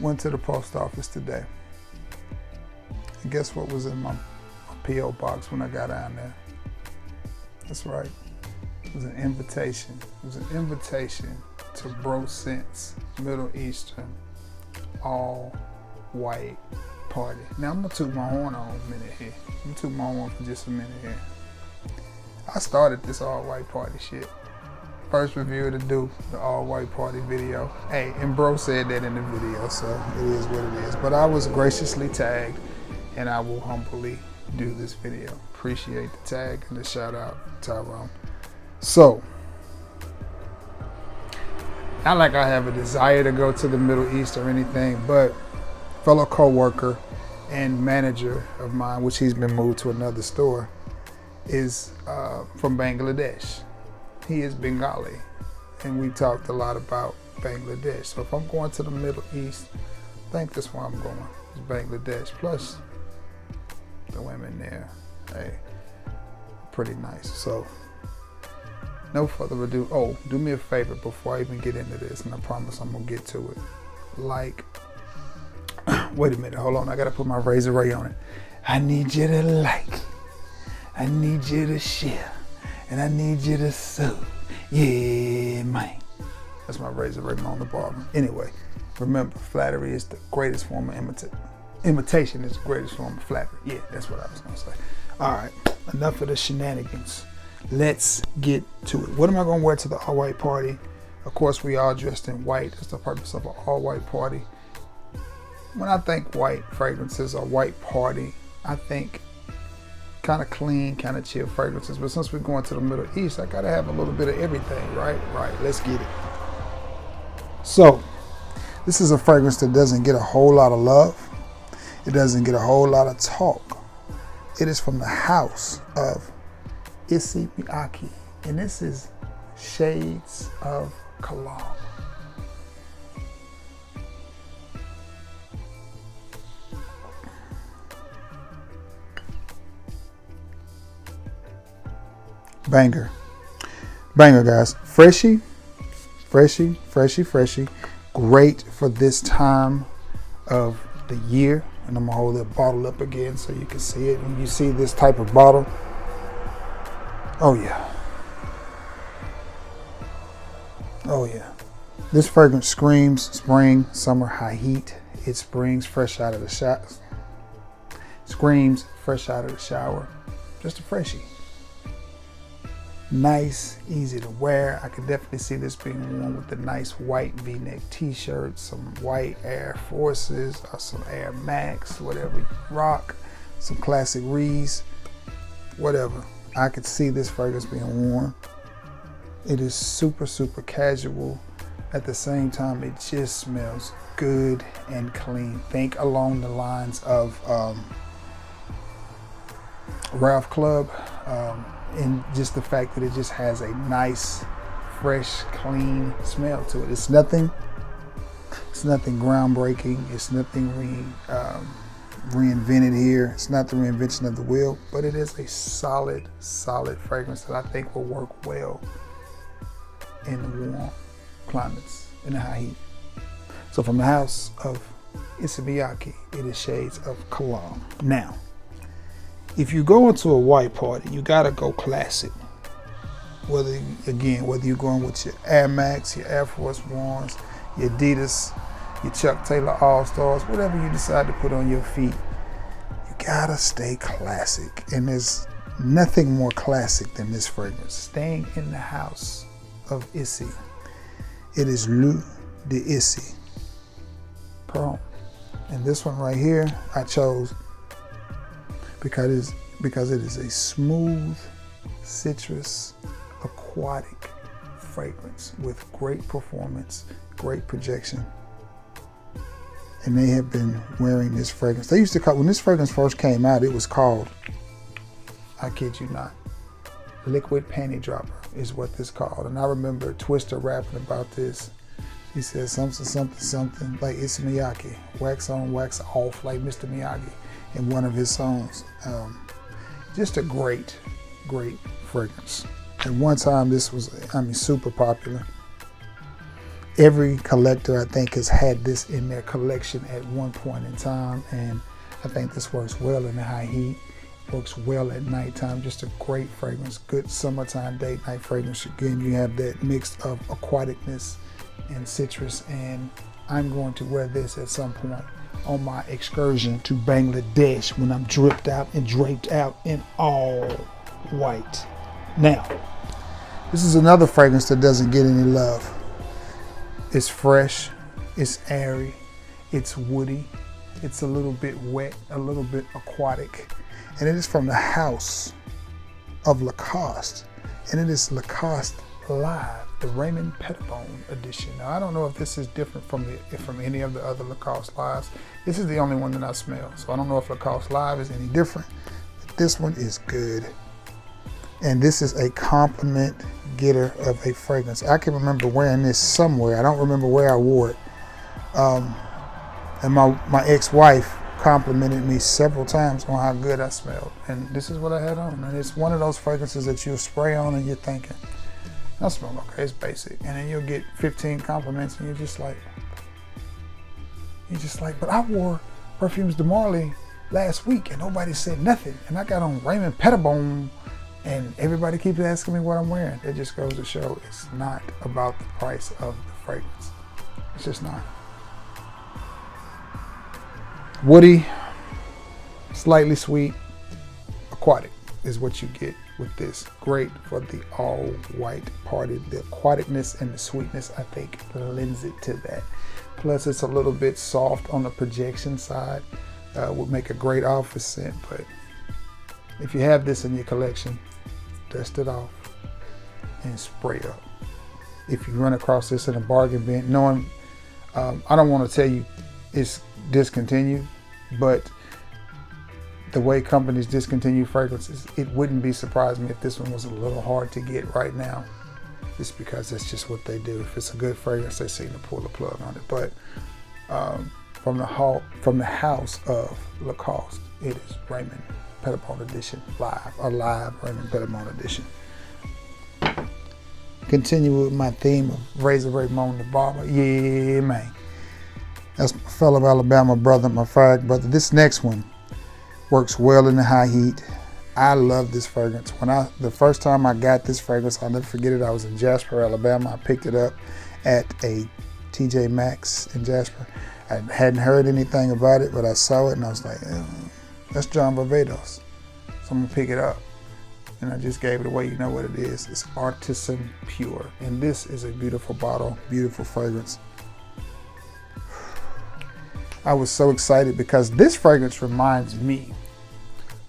Went to the post office today. And guess what was in my P.O. box when I got down there? That's right. It was an invitation. It was an invitation to Bro Sense Middle Eastern all white party. Now I'm gonna toot my horn on a minute here. I'm gonna toot my horn for just a minute here. I started this all white party shit. First reviewer to do the all white party video. Hey, and Bro said that in the video, so it is what it is. But I was graciously tagged, and I will humbly do this video. Appreciate the tag and the shout out, Tyrone. So, not like I have a desire to go to the Middle East or anything, but fellow co-worker and manager of mine, which he's been moved to another store, is from Bangladesh. He is Bengali, and we talked a lot about Bangladesh. So if I'm going to the Middle East, I think that's where I'm going, is Bangladesh. Plus, the women there, hey, pretty nice. So, no further ado. Oh, do me a favor before I even get into this, and I promise I'm gonna get to it. Like, wait a minute, hold on, I gotta put my razor ray on it. I need you to like, I need you to share, and I need you to sub. Yeah, man. That's my razor ray on the barber. Anyway, remember, flattery is the greatest form of imitation is the greatest form of flattery. Yeah, that's what I was gonna say. All right, enough of the shenanigans. Let's get to it. What am I gonna wear to the all white party? Of course, we all dressed in white. That's the purpose of an all white party. When I think white fragrances or white party, I think kind of clean, kind of chill fragrances. But since we're going to the Middle East, I gotta have a little bit of everything, right? Right, let's get it. So, this is a fragrance that doesn't get a whole lot of love. It doesn't get a whole lot of talk. It is from the house of Issey Miyake, and this is Shades of Cologne. Banger. Banger, guys. Freshy. Great for this time of the year. And I'm gonna hold that bottle up again so you can see it. When you see this type of bottle, oh yeah. Oh yeah. This fragrance screams spring, summer, high heat. It springs fresh out of the shower. Screams fresh out of the shower. Just a freshie. Nice, easy to wear. I could definitely see this being worn with the nice white V-neck t-shirt, some white Air Forces, or some Air Max, whatever you rock, some classic Rees, whatever. I could see this fragrance being worn. It is super casual. At the same time, it just smells good and clean. Think along the lines of Ralph Club. And just the fact that it just has a nice, fresh, clean smell to it. It's nothing groundbreaking. It's nothing reinvented here. It's not the reinvention of the wheel, but it is a solid fragrance that I think will work well in the warm climates, in the high heat. So from the house of Issey Miyake, it is Shades of Cologne. Now, if you go into a white party, you gotta go classic. Whether you're going with your Air Max, your Air Force Ones, your Adidas, your Chuck Taylor All-Stars, whatever you decide to put on your feet, you gotta stay classic. And there's nothing more classic than this fragrance. Staying in the house of Issey. It is L'Eau d'Issey Pure. And this one right here, I chose because it is a smooth, citrus, aquatic fragrance with great performance, great projection. And they have been wearing this fragrance. They used to call, when this fragrance first came out, it was called, I kid you not, Liquid Panty Dropper is what this called. And I remember Twister rapping about this. He said something like Issey Miyake, wax on, wax off, like Mr. Miyagi in one of his songs. Just a great fragrance. At one time, this was, super popular. every collector, I think, has had this in their collection at one point in time, and I think this works well in the high heat, works well at nighttime. Just a great fragrance, good summertime date night fragrance. Again, you have that mix of aquaticness and citrus, and I'm going to wear this at some point on my excursion to Bangladesh when I'm dripped out and draped out in all white. Now, this is another fragrance that doesn't get any love. It's fresh, it's airy, it's woody, it's a little bit wet, a little bit aquatic, and it is from the house of Lacoste, and it is Lacoste Live, the Raymond Pettibone edition. Now, I don't know if this is different from any of the other Lacoste Lives. This is the only one that I smell, so I don't know if Lacoste Live is any different, but this one is good. And this is a compliment getter of a fragrance. I can remember wearing this somewhere. I don't remember where I wore it. And my ex-wife complimented me several times on how good I smelled. And this is what I had on. And it's one of those fragrances that you'll spray on and you're thinking, I smell okay, it's basic. And then you'll get 15 compliments and you're just like, but I wore Perfumes de Marly last week and nobody said nothing. And I got on Raymond Pettibone and everybody keeps asking me what I'm wearing. It just goes to show it's not about the price of the fragrance. It's just not. Woody, slightly sweet, aquatic is what you get with this. Great for the all white party. The aquaticness and the sweetness, I think, lends it to that. Plus it's a little bit soft on the projection side. Would make a great office scent, but if you have this in your collection, dust it off and spray up. If you run across this in a bargain bin, knowing, I don't want to tell you it's discontinued, but the way companies discontinue fragrances, it wouldn't be surprising me if this one was a little hard to get right now. It's because that's just what they do. If it's a good fragrance, they seem to pull the plug on it. But from the house of Lacoste, it is Raymond Pettibone edition live, a live Raymond Pettibone edition. Continue with my theme of Razor Ramon the Barber. Yeah, man. That's my fellow Alabama brother, my fried brother. This next one works well in the high heat. I love this fragrance. The first time I got this fragrance, I'll never forget it. I was in Jasper, Alabama. I picked it up at a TJ Maxx in Jasper. I hadn't heard anything about it, but I saw it and I was like, that's John Barbados. So I'm gonna pick it up. And I just gave it away. You know what it is. It's Artisan Pure. And this is a beautiful bottle, beautiful fragrance. I was so excited because this fragrance reminds me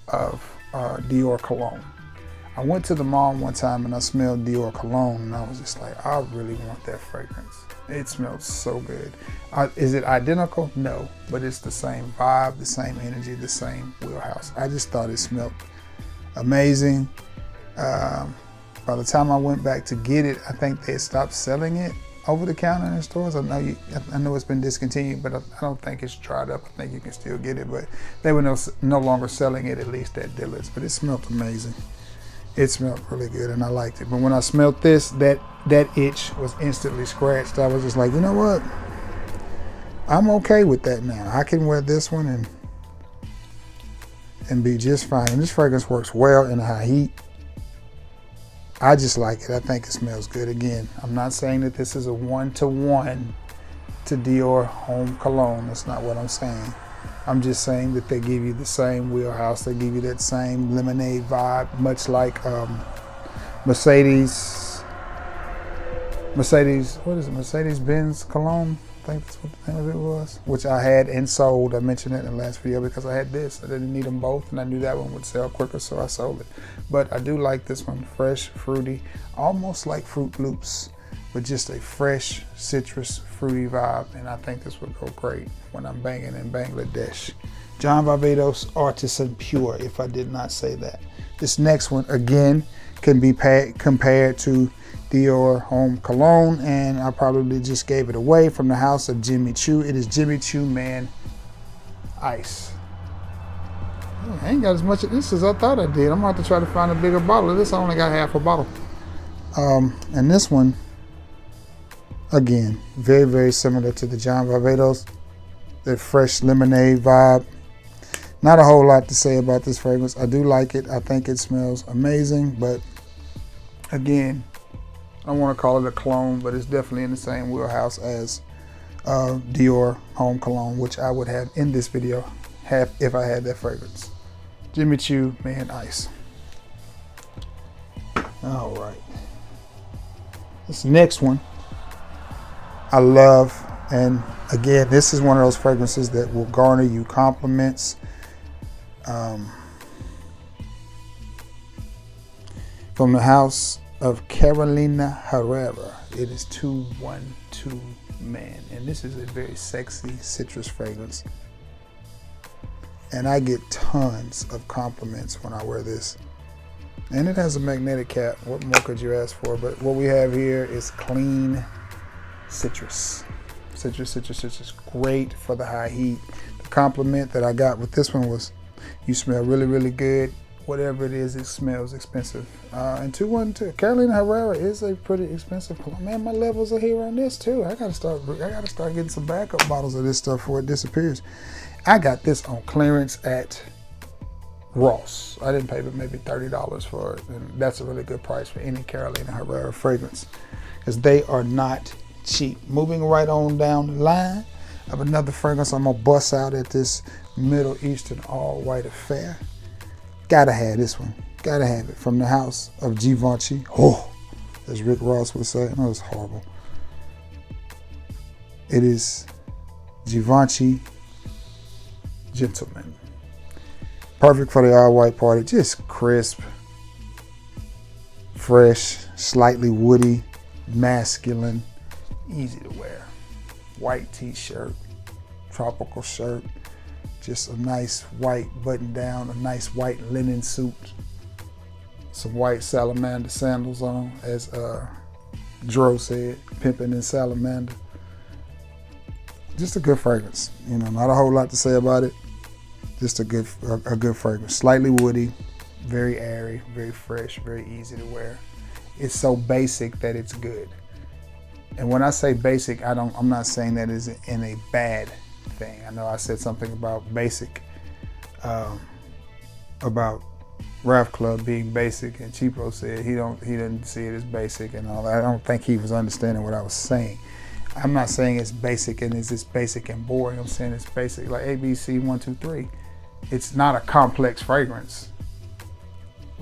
of Dior Cologne. I went to the mall one time and I smelled Dior Cologne and I was just like, I really want that fragrance. It smells so good. Is it identical? No, but it's the same vibe, the same energy, the same wheelhouse. I just thought it smelled amazing. By the time I went back to get it, I think they had stopped selling it over the counter in stores. I know it's been discontinued, but I don't think it's dried up. I think you can still get it, but they were no longer selling it, at least at Dillard's. But it smelled amazing. It smelled really good, and I liked it. But when I smelled this, that itch was instantly scratched. I was just like, you know what? I'm okay with that now. I can wear this one and be just fine. And this fragrance works well in high heat. I just like it. I think it smells good. Again, I'm not saying that this is a one-to-one to Dior Homme Cologne. That's not what I'm saying. I'm just saying that they give you the same wheelhouse. They give you that same lemonade vibe, much like Mercedes, what is it? Mercedes-Benz Cologne? I think that's what the name of it was, which I had and sold. I mentioned it in the last video because I had this. I didn't need them both, and I knew that one would sell quicker, so I sold it. But I do like this one, fresh, fruity, almost like Fruit Loops, with just a fresh, citrus, fruity vibe, and I think this would go great when I'm banging in Bangladesh. John Barbados Artisan Pure, if I did not say that. This next one, again, can be compared to Dior Homme Cologne, and I probably just gave it away from the house of Jimmy Choo. It is Choo Man Ice. I ain't got as much of this as I thought I did. I'm gonna have to try to find a bigger bottle of this. I only got half a bottle. And this one, Again, very, very similar to the John Barbados. That fresh lemonade vibe. Not a whole lot to say about this fragrance. I do like it. I think it smells amazing, but again, I don't want to call it a clone, but it's definitely in the same wheelhouse as Dior Homme Cologne, which I would have in this video if I had that fragrance. Choo Man Ice. All right. This next one I love, and again, this is one of those fragrances that will garner you compliments. From the house of Carolina Herrera, it is 212 Man, and this is a very sexy citrus fragrance, and I get tons of compliments when I wear this. And it has a magnetic cap. What more could you ask for? But what we have here is clean citrus. Citrus. Great for the high heat. The compliment that I got with this one was, you smell really, really good. Whatever it is, it smells expensive. And 212, Carolina Herrera is a pretty expensive cologne. Man, my levels are here on this too. I gotta start getting some backup bottles of this stuff before it disappears. I got this on clearance at Ross. I didn't pay but maybe $30 for it, and that's a really good price for any Carolina Herrera fragrance, because they are not cheap. Moving right on down the line of another fragrance I'm gonna bust out at this Middle Eastern all-white affair. Gotta have this one. Gotta have it. From the house of Givenchy. Oh, as Rick Ross would say. No, it's horrible. It is Givenchy Gentlemen. Perfect for the all-white party. Just crisp, fresh, slightly woody, masculine, easy to wear. White t-shirt, tropical shirt, just a nice white button down, a nice white linen suit, some white salamander sandals on, as Dro said, pimping in salamander. Just a good fragrance. You know, not a whole lot to say about it. Just a good fragrance. Slightly woody, very airy, very fresh, very easy to wear. It's so basic that it's good. And when I say basic, I'm not saying that is in a bad thing. I know I said something about basic, about Ralph Club being basic, and Cheapo said he didn't see it as basic and all that. I don't think he was understanding what I was saying. I'm not saying it's basic and it's just basic and boring. I'm saying it's basic, like ABC 1, 2, 3. It's not a complex fragrance,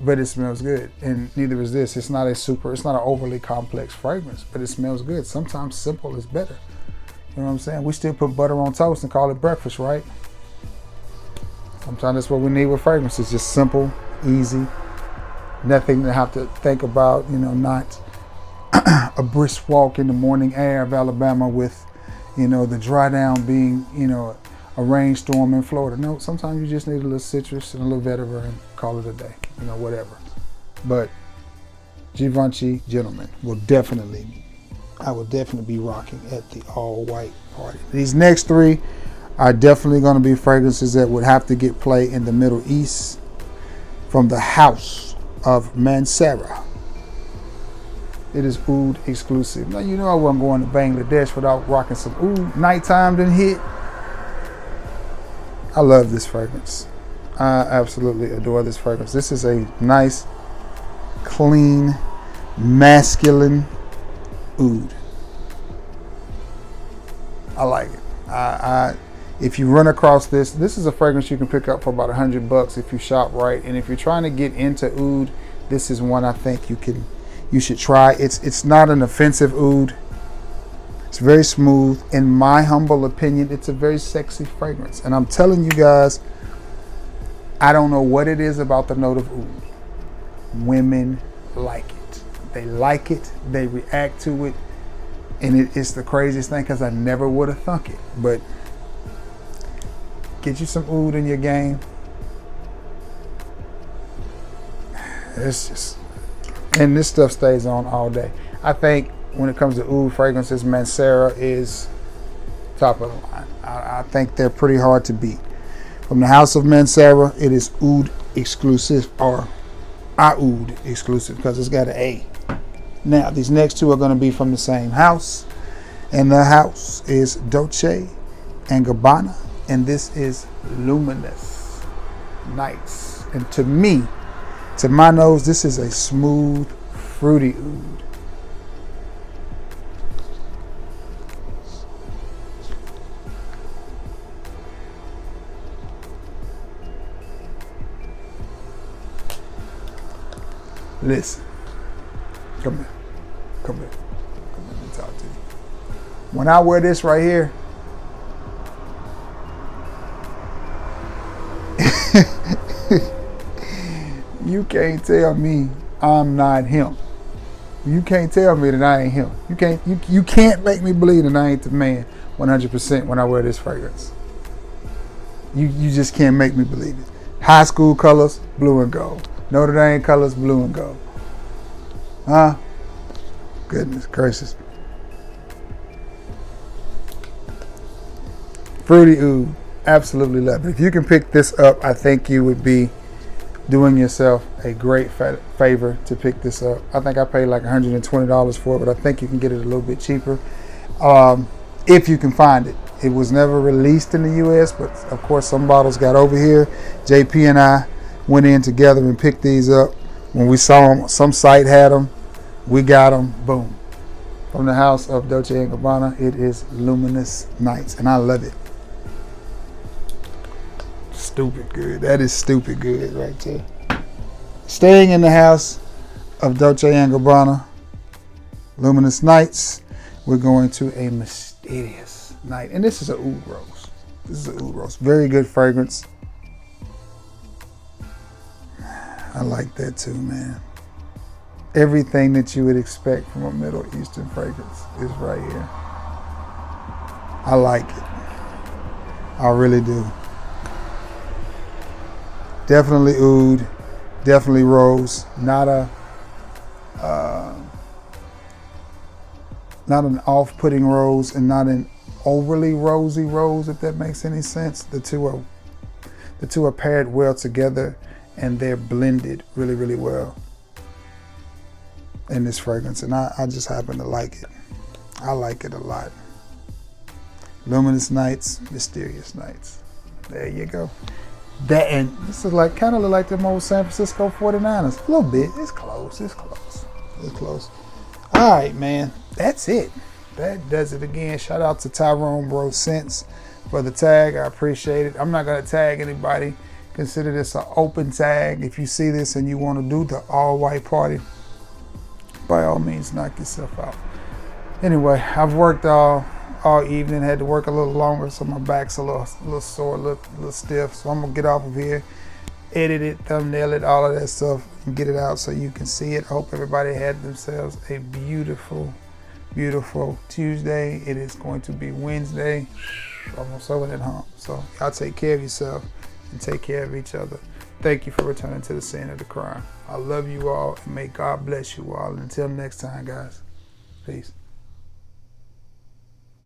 but it smells good. And neither is this. It's not an overly complex fragrance, but it smells good. Sometimes simple is better. You know what I'm saying? We still put butter on toast and call it breakfast, right? Sometimes that's what we need with fragrances. Just simple, easy, nothing to have to think about, you know, not a brisk walk in the morning air of Alabama with, you know, the dry down being, you know, a rainstorm in Florida. No, sometimes you just need a little citrus and a little vetiver and call it a day, you know, whatever. But Givenchy Gentlemen I will definitely be rocking at the all white party. These next three are definitely going to be fragrances that would have to get play in the Middle East, from the house of Mancera. It is oud exclusive. Now, you know I wasn't going to Bangladesh without rocking some oud. Nighttime didn't hit. I love this fragrance. I absolutely adore this fragrance. This is a nice, clean, masculine oud. I like it. If you run across this is a fragrance you can pick up for about $100 if you shop right. And if you're trying to get into oud, this is one I think you should try. It's not an offensive oud. It's very smooth. In my humble opinion, it's a very sexy fragrance. And I'm telling you guys, I don't know what it is about the note of oud. Women like it. They like it. They react to it. And it's the craziest thing, because I never would have thunk it. But get you some oud in your game. It's just, and this stuff stays on all day. I think when it comes to oud fragrances, Mancera is top of the line. I think they're pretty hard to beat. From the house of Mancera, it is oud exclusive, or oud exclusive, because it's got an A. Now, these next two are going to be from the same house. in the house is Dolce & Gabbana, and this is Luminous Nights. And to me, to my nose, this is a smooth, fruity oud. Listen, come here, come here, come here, let me talk to you. When I wear this right here, you can't tell me I'm not him. You can't tell me that I ain't him. You can't make me believe that I ain't the man 100% when I wear this fragrance. You just can't make me believe it. High school colors, blue and gold. Notre Dame colors, blue and gold. Huh? Goodness gracious. Fruity oud. Absolutely love it. If you can pick this up, I think you would be doing yourself a great favor to pick this up. I think I paid like $120 for it, but I think you can get it a little bit cheaper if you can find it. It was never released in the U.S., but of course some bottles got over here. JP and I went in together and picked these up. When we saw them, some site had them. We got them. Boom. From the house of Dolce & Gabbana, it is Luminous Nights, and I love it. Stupid good. That is stupid good right there. Staying in the house of Dolce & Gabbana, Luminous Nights, we're going to a mysterious night. And this is a oud rose. This is a oud rose. Very good fragrance. I like that too, man. Everything that you would expect from a Middle Eastern fragrance is right here. I like it. I really do. Definitely oud, definitely rose. Not an off-putting rose, and not an overly rosy rose, if that makes any sense. The two are paired well together, and they're blended really, really well in this fragrance, and I just happen to like it. I like it a lot. Luminous Nights, Mysterious Nights. There you go. That, and this is like kind of look like them old San Francisco 49ers. A little bit. It's close. It's close. It's close. All right, man. That's it. That does it again. Shout out to Tyrone Bro Sense for the tag. I appreciate it. I'm not gonna tag anybody. Consider this an open tag. If you see this and you want to do the all-white party, by all means, knock yourself out. Anyway, I've worked all evening. Had to work a little longer, so my back's a little sore, a little stiff. So I'm gonna get off of here, edit it, thumbnail it, all of that stuff, and get it out so you can see it. I hope everybody had themselves a beautiful, beautiful Tuesday. It is going to be Wednesday. Almost over that hump. So y'all take care of yourself and take care of each other. Thank you for returning to the scene of the crime. I love you all, and may God bless you all. And until next time, guys, peace.